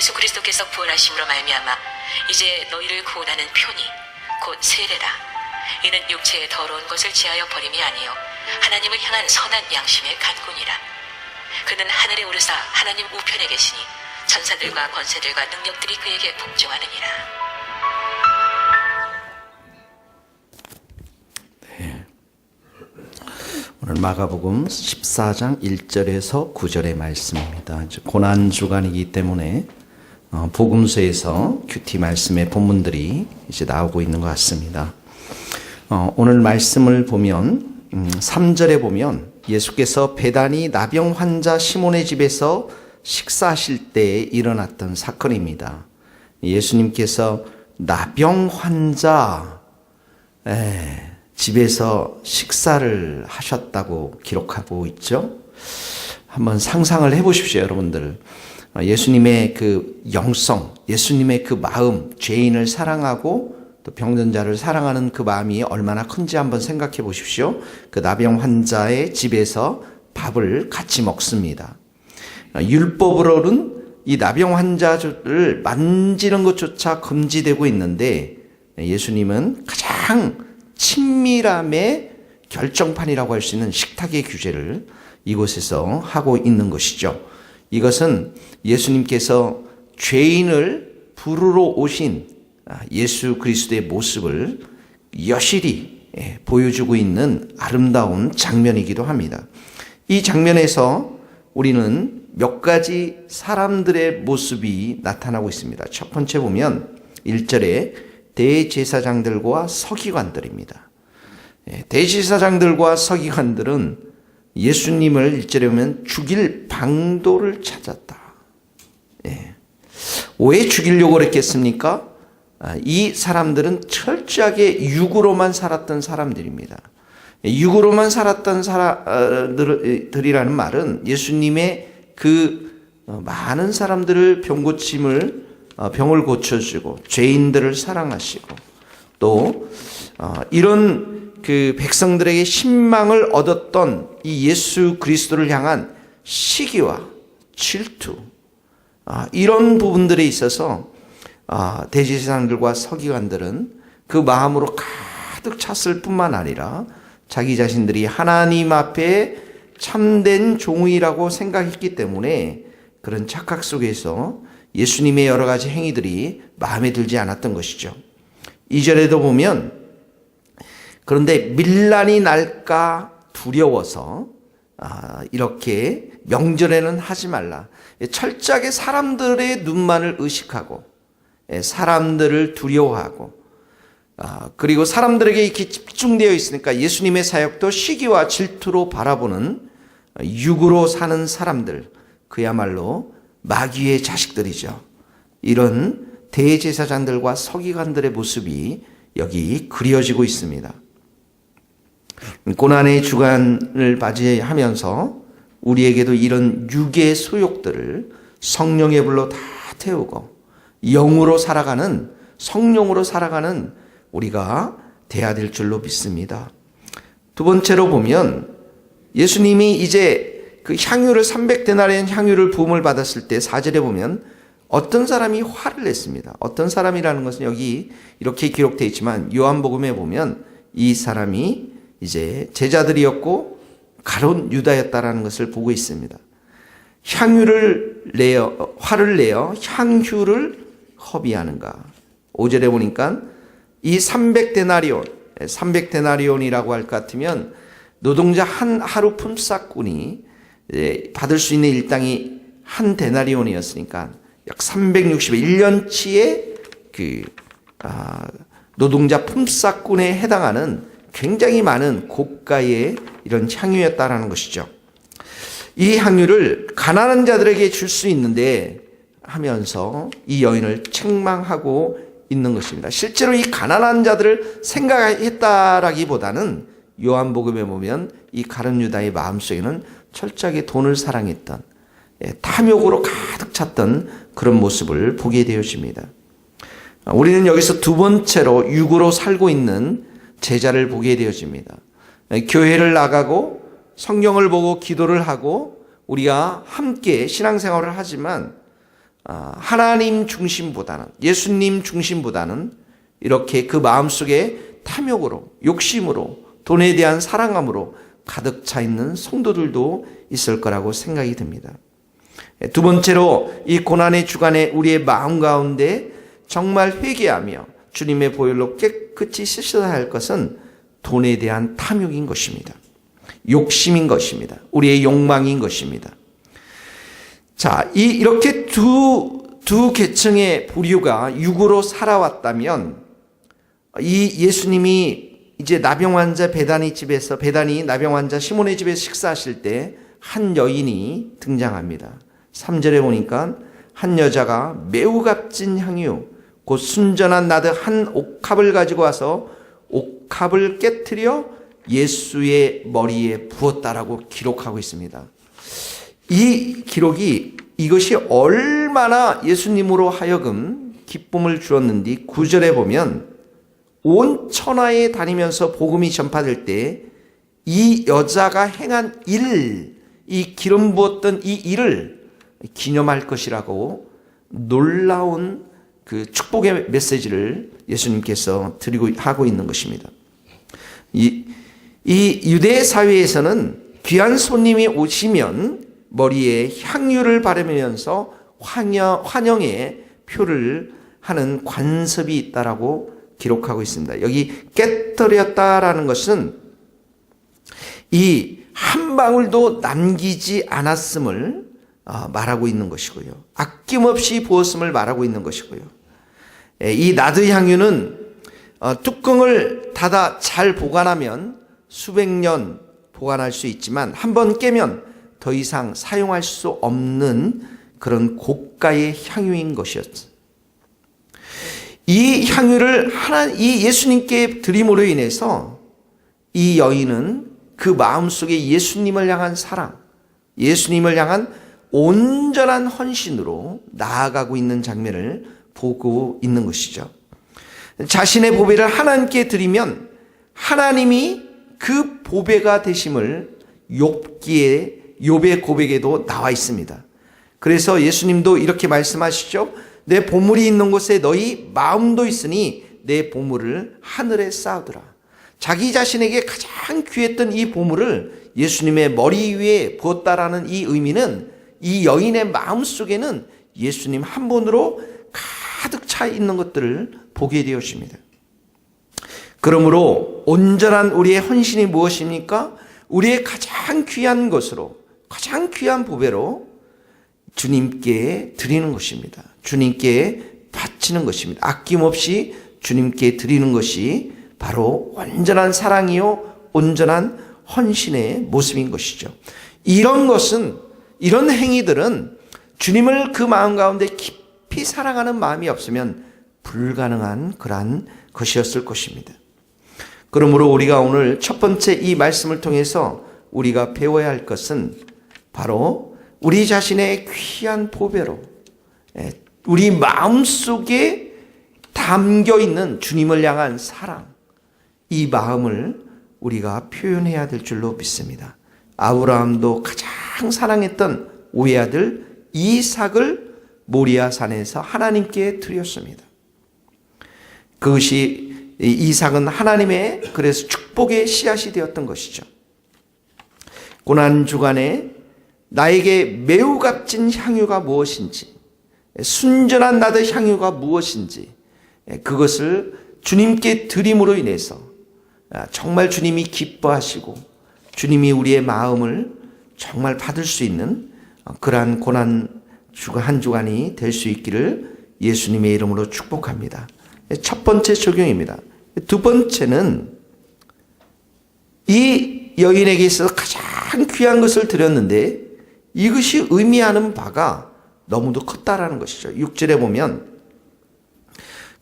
예수 그리스도께서 부활하심으로 말미암아 이제 너희를 구원하는 표니 곧 세례라. 이는 육체의 더러운 것을 지하여 버림이 아니요 하나님을 향한 선한 양심의 간군이라. 그는 하늘에 오르사 하나님 우편에 계시니 천사들과 권세들과 능력들이 그에게 복종하느니라. 오늘 마가복음 14장 1절에서 9절의 말씀입니다. 이제 고난주간이기 때문에 복음서에서 큐티 말씀의 본문들이 이제 나오고 있는 것 같습니다. 오늘 말씀을 보면 3절에 보면 예수께서 베다니 나병 환자 시몬의 집에서 식사하실 때에 일어났던 사건입니다. 예수님께서 나병 환자 집에서 식사를 하셨다고 기록하고 있죠. 한번 상상을 해보십시오, 여러분들. 예수님의 그 영성, 예수님의 그 마음, 죄인을 사랑하고 또 병든자를 사랑하는 그 마음이 얼마나 큰지 한번 생각해 보십시오. 그 나병 환자의 집에서 밥을 같이 먹습니다. 율법으로는 이 나병 환자를 만지는 것조차 금지되고 있는데 예수님은 가장 친밀함의 결정판이라고 할 수 있는 식탁의 규제를 이곳에서 하고 있는 것이죠. 이것은 예수님께서 죄인을 부르러 오신 예수 그리스도의 모습을 여실히 보여주고 있는 아름다운 장면이기도 합니다. 이 장면에서 우리는 몇 가지 사람들의 모습이 나타나고 있습니다. 첫 번째 보면 1절에 대제사장들과 서기관들입니다. 대제사장들과 서기관들은 예수님을 1절에 보면 죽일 방도를 찾았다. 왜 죽이려고 그랬겠습니까? 이 사람들은 철저하게 육으로만 살았던 사람들입니다. 육으로만 살았던 사람들이라는 말은 예수님의 그 많은 사람들을 병을 고쳐주고 죄인들을 사랑하시고 또 이런 그 백성들에게 신망을 얻었던 이 예수 그리스도를 향한 시기와 질투 이런 부분들에 있어서 대제사장들과 서기관들은 그 마음으로 가득 찼을 뿐만 아니라 자기 자신들이 하나님 앞에 참된 종이라고 생각했기 때문에 그런 착각 속에서 예수님의 여러 가지 행위들이 마음에 들지 않았던 것이죠. 2절에도 보면 그런데 밀란이 날까 두려워서 이렇게 명절에는 하지 말라. 철저하게 사람들의 눈만을 의식하고 사람들을 두려워하고 그리고 사람들에게 이렇게 집중되어 있으니까 예수님의 사역도 시기와 질투로 바라보는 육으로 사는 사람들, 그야말로 마귀의 자식들이죠. 이런 대제사장들과 서기관들의 모습이 여기 그려지고 있습니다. 고난의 주간을 맞이하면서 우리에게도 이런 육의 소욕들을 성령의 불로 다 태우고 영으로 살아가는, 성령으로 살아가는 우리가 돼야 될 줄로 믿습니다. 두 번째로 보면 예수님이 이제 그 향유를 300데나리온 향유를 부음을 받았을 때 4절에 보면 어떤 사람이 화를 냈습니다. 어떤 사람이라는 것은 여기 이렇게 기록되어 있지만 요한복음에 보면 이 사람이 이제 제자들이었고 가룟 유다였다라는 것을 보고 있습니다. 화를 내어 향유를 허비하는가. 5절에 보니까 이 300데나리온이라고 할 것 같으면 노동자 한 하루 품삯꾼이 받을 수 있는 일당이 한 데나리온이었으니까 약 360일 1년치의 노동자 품삯꾼에 해당하는 굉장히 많은 고가의 이런 향유였다라는 것이죠. 이 향유를 가난한 자들에게 줄 수 있는데 하면서 이 여인을 책망하고 있는 것입니다. 실제로 이 가난한 자들을 생각했다라기보다는 요한복음에 보면 이 가룟 유다의 마음속에는 철저하게 돈을 사랑했던 탐욕으로 가득 찼던 그런 모습을 보게 되어집니다. 우리는 여기서 두 번째로 육으로 살고 있는 제자를 보게 되어집니다. 교회를 나가고 성경을 보고 기도를 하고 우리가 함께 신앙생활을 하지만 하나님 중심보다는, 예수님 중심보다는 이렇게 그 마음속에 탐욕으로, 욕심으로, 돈에 대한 사랑함으로 가득 차 있는 성도들도 있을 거라고 생각이 듭니다. 두 번째로, 이 고난의 주간에 우리의 마음 가운데 정말 회개하며 주님의 보혈로 깨끗이 씻어야 할 것은 돈에 대한 탐욕인 것입니다. 욕심인 것입니다. 우리의 욕망인 것입니다. 자, 이렇게 두 계층의 부류가 육으로 살아왔다면, 이 예수님이 이제 나병 환자 베다니 나병 환자 시몬의 집에서 식사하실 때 한 여인이 등장합니다. 3절에 보니까 한 여자가 매우 값진 향유 곧 순전한 나드 한 옥합을 가지고 와서 옥합을 깨트려 예수의 머리에 부었다라고 기록하고 있습니다. 이 기록이 이것이 얼마나 예수님으로 하여금 기쁨을 주었는지 9절에 보면 온 천하에 다니면서 복음이 전파될 때 이 여자가 행한 일, 이 기름 부었던 이 일을 기념할 것이라고 놀라운 그 축복의 메시지를 예수님께서 하고 있는 것입니다. 이 유대 사회에서는 귀한 손님이 오시면 머리에 향유를 바르면서 환영의 표를 하는 관습이 있다라고 기록하고 있습니다. 여기 깨뜨렸다라는 것은 이 한 방울도 남기지 않았음을 말하고 있는 것이고요. 아낌없이 부었음을 말하고 있는 것이고요. 이 나드 향유는 뚜껑을 닫아 잘 보관하면 수백 년 보관할 수 있지만 한번 깨면 더 이상 사용할 수 없는 그런 고가의 향유인 것이었죠. 이 향유를 이 예수님께 드림으로 인해서 이 여인은 그 마음속에 예수님을 향한 사랑, 예수님을 향한 온전한 헌신으로 나아가고 있는 장면을 보고 있는 것이죠. 자신의 보배를 하나님께 드리면 하나님이 그 보배가 되심을 욥의 고백에도 나와 있습니다. 그래서 예수님도 이렇게 말씀하시죠. 내 보물이 있는 곳에 너희 마음도 있으니 내 보물을 하늘에 쌓으더라. 자기 자신에게 가장 귀했던 이 보물을 예수님의 머리 위에 부었다라는 이 의미는 이 여인의 마음 속에는 예수님 한 분으로 가득 차 있는 것들을 보게 되어집니다. 그러므로 온전한 우리의 헌신이 무엇입니까? 우리의 가장 귀한 것으로, 가장 귀한 보배로 주님께 드리는 것입니다. 주님께 바치는 것입니다. 아낌없이 주님께 드리는 것이 바로 온전한 사랑이요 온전한 헌신의 모습인 것이죠. 이런 행위들은 주님을 그 마음 가운데 깊이 사랑하는 마음이 없으면 불가능한 그러한 것이었을 것입니다. 그러므로 우리가 오늘 첫 번째 이 말씀을 통해서 우리가 배워야 할 것은 바로 우리 자신의 귀한 보배로 우리 마음속에 담겨 있는 주님을 향한 사랑, 이 마음을 우리가 표현해야 될 줄로 믿습니다. 아브라함도 가장 사랑했던 외아들 이삭을 모리아 산에서 하나님께 드렸습니다. 그것이 이삭은 하나님의 그래서 축복의 씨앗이 되었던 것이죠. 고난 주간에 나에게 매우 값진 향유가 무엇인지, 순전한 나드 향유가 무엇인지 그것을 주님께 드림으로 인해서 정말 주님이 기뻐하시고 주님이 우리의 마음을 정말 받을 수 있는 그러한 고난 한 주간이 될 수 있기를 예수님의 이름으로 축복합니다. 첫 번째 적용입니다. 두 번째는 이 여인에게 있어서 가장 귀한 것을 드렸는데 이것이 의미하는 바가 너무도 컸다라는 것이죠. 6절에 보면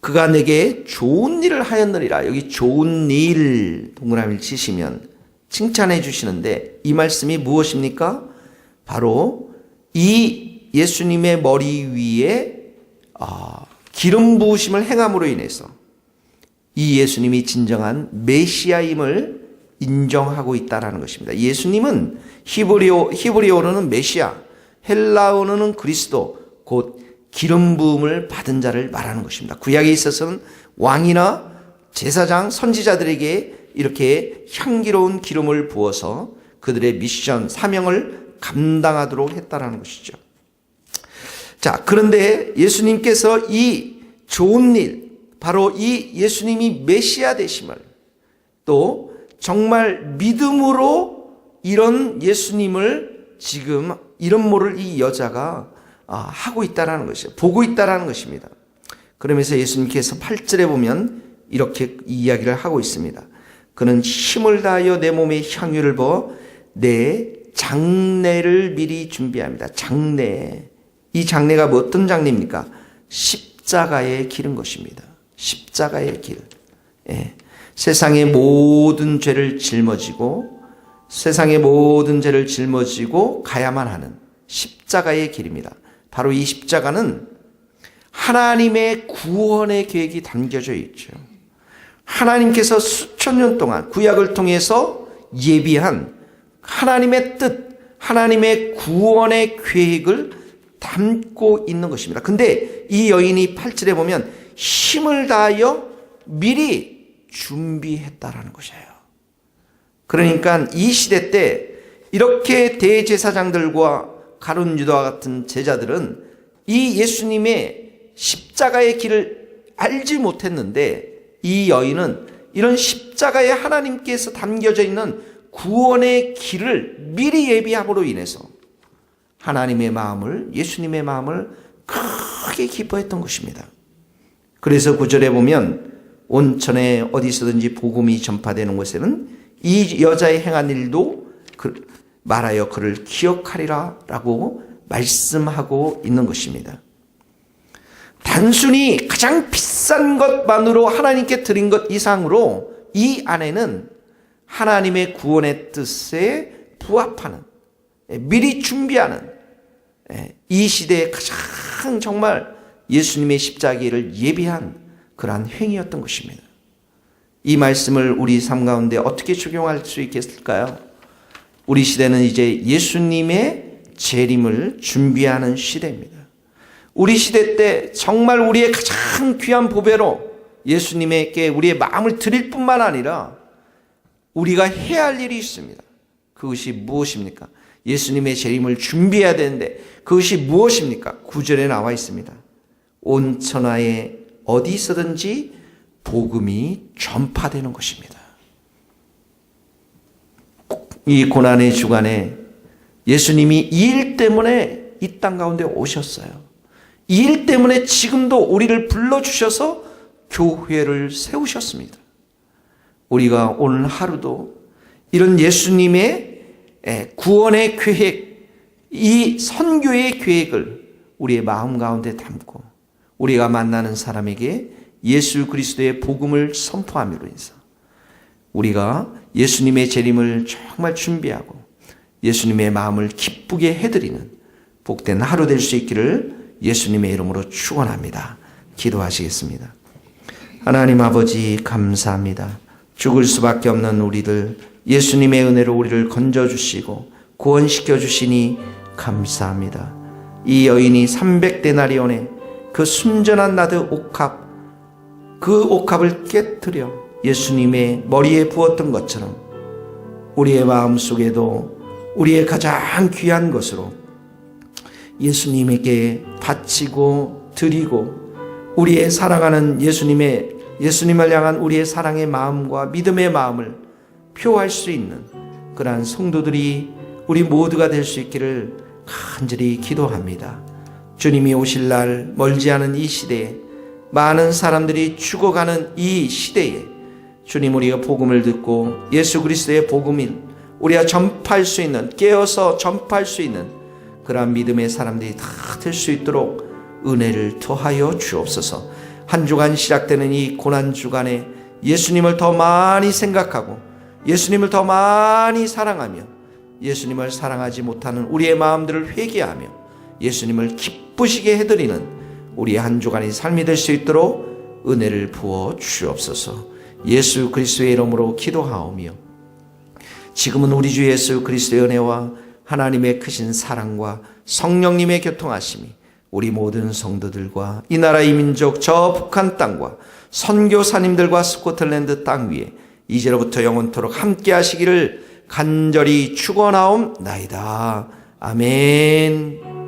그가 내게 좋은 일을 하였느니라. 여기 좋은 일 동그라미를 치시면 칭찬해 주시는데 이 말씀이 무엇입니까? 바로 이 예수님의 머리 위에 기름 부으심을 행함으로 인해서 이 예수님이 진정한 메시아임을 인정하고 있다라는 것입니다. 예수님은 히브리어로는 메시아, 헬라어로는 그리스도, 곧 기름 부음을 받은 자를 말하는 것입니다. 구약에 있어서는 왕이나 제사장, 선지자들에게 이렇게 향기로운 기름을 부어서 그들의 미션, 사명을 감당하도록 했다라는 것이죠. 자, 그런데 예수님께서 이 좋은 일, 바로 이 예수님이 메시아 되심을, 또 정말 믿음으로 이런 예수님을 지금 이런 모를 이 여자가 하고 있다라는 것이죠. 보고 있다라는 것입니다. 그러면서 예수님께서 8절에 보면 이렇게 이야기를 하고 있습니다. 그는 힘을 다하여 내 몸에 향유를 부어 내 장례를 미리 준비합니다. 장례. 이 장례가 뭐 어떤 장례입니까? 십자가에 기른 것입니다. 십자가의 길. 예. 세상의 모든 죄를 짊어지고 세상의 모든 죄를 짊어지고 가야만 하는 십자가의 길입니다. 바로 이 십자가는 하나님의 구원의 계획이 담겨져 있죠. 하나님께서 수천 년 동안 구약을 통해서 예비한 하나님의 뜻, 하나님의 구원의 계획을 담고 있는 것입니다. 근데 이 여인이 8절에 보면 힘을 다하여 미리 준비했다라는 것이에요. 그러니까 이 시대 때 이렇게 대제사장들과 가룟 유다와 같은 제자들은 이 예수님의 십자가의 길을 알지 못했는데 이 여인은 이런 십자가에 하나님께서 담겨져 있는 구원의 길을 미리 예비함으로 인해서 하나님의 마음을, 예수님의 마음을 크게 기뻐했던 것입니다. 그래서 9절에 보면 온천에 어디서든지 복음이 전파되는 곳에는 이 여자의 행한 일도 말하여 그를 기억하리라 라고 말씀하고 있는 것입니다. 단순히 가장 비싼 것만으로 하나님께 드린 것 이상으로 이 안에는 하나님의 구원의 뜻에 부합하는, 미리 준비하는 이 시대에 가장 정말 예수님의 십자가를 예비한 그러한 행위였던 것입니다. 이 말씀을 우리 삶 가운데 어떻게 적용할 수 있겠을까요? 우리 시대는 이제 예수님의 재림을 준비하는 시대입니다. 우리 시대 때 정말 우리의 가장 귀한 보배로 예수님에게 우리의 마음을 드릴 뿐만 아니라 우리가 해야 할 일이 있습니다. 그것이 무엇입니까? 예수님의 재림을 준비해야 되는데 그것이 무엇입니까? 9절에 나와 있습니다. 온 천하에 어디 있어든지 복음이 전파되는 것입니다. 이 고난의 주간에 예수님이 이 일 때문에 이 땅 가운데 오셨어요. 이 일 때문에 지금도 우리를 불러주셔서 교회를 세우셨습니다. 우리가 오늘 하루도 이런 예수님의 구원의 계획, 이 선교의 계획을 우리의 마음 가운데 담고 우리가 만나는 사람에게 예수 그리스도의 복음을 선포함으로 인해서 우리가 예수님의 재림을 정말 준비하고 예수님의 마음을 기쁘게 해드리는 복된 하루 될 수 있기를 예수님의 이름으로 축원합니다. 기도하시겠습니다. 하나님 아버지 감사합니다. 죽을 수밖에 없는 우리들 예수님의 은혜로 우리를 건져주시고 구원시켜 주시니 감사합니다. 이 여인이 300데나리온의 그 순전한 나드 옥합, 그 옥합을 깨뜨려 예수님의 머리에 부었던 것처럼 우리의 마음속에도 우리의 가장 귀한 것으로 예수님에게 바치고 드리고 우리의 사랑하는 예수님을 향한 우리의 사랑의 마음과 믿음의 마음을 표할 수 있는 그러한 성도들이 우리 모두가 될 수 있기를 간절히 기도합니다. 주님이 오실 날 멀지 않은 이 시대에 많은 사람들이 죽어가는 이 시대에 주님 우리가 복음을 듣고 예수 그리스도의 복음을 우리가 전파할 수 있는, 깨어서 전파할 수 있는 그러한 믿음의 사람들이 다 될 수 있도록 은혜를 더하여 주옵소서. 한 주간 시작되는 이 고난 주간에 예수님을 더 많이 생각하고 예수님을 더 많이 사랑하며 예수님을 사랑하지 못하는 우리의 마음들을 회개하며 예수님을 기쁘시게 해드리는 우리의 한 주간의 삶이 될 수 있도록 은혜를 부어 주옵소서. 예수 그리스도의 이름으로 기도하오며 지금은 우리 주 예수 그리스도의 은혜와 하나님의 크신 사랑과 성령님의 교통하심이 우리 모든 성도들과 이 나라 이 민족 저 북한 땅과 선교사님들과 스코틀랜드 땅 위에 이제로부터 영원토록 함께 하시기를 간절히 축원하옵나이다. 아멘.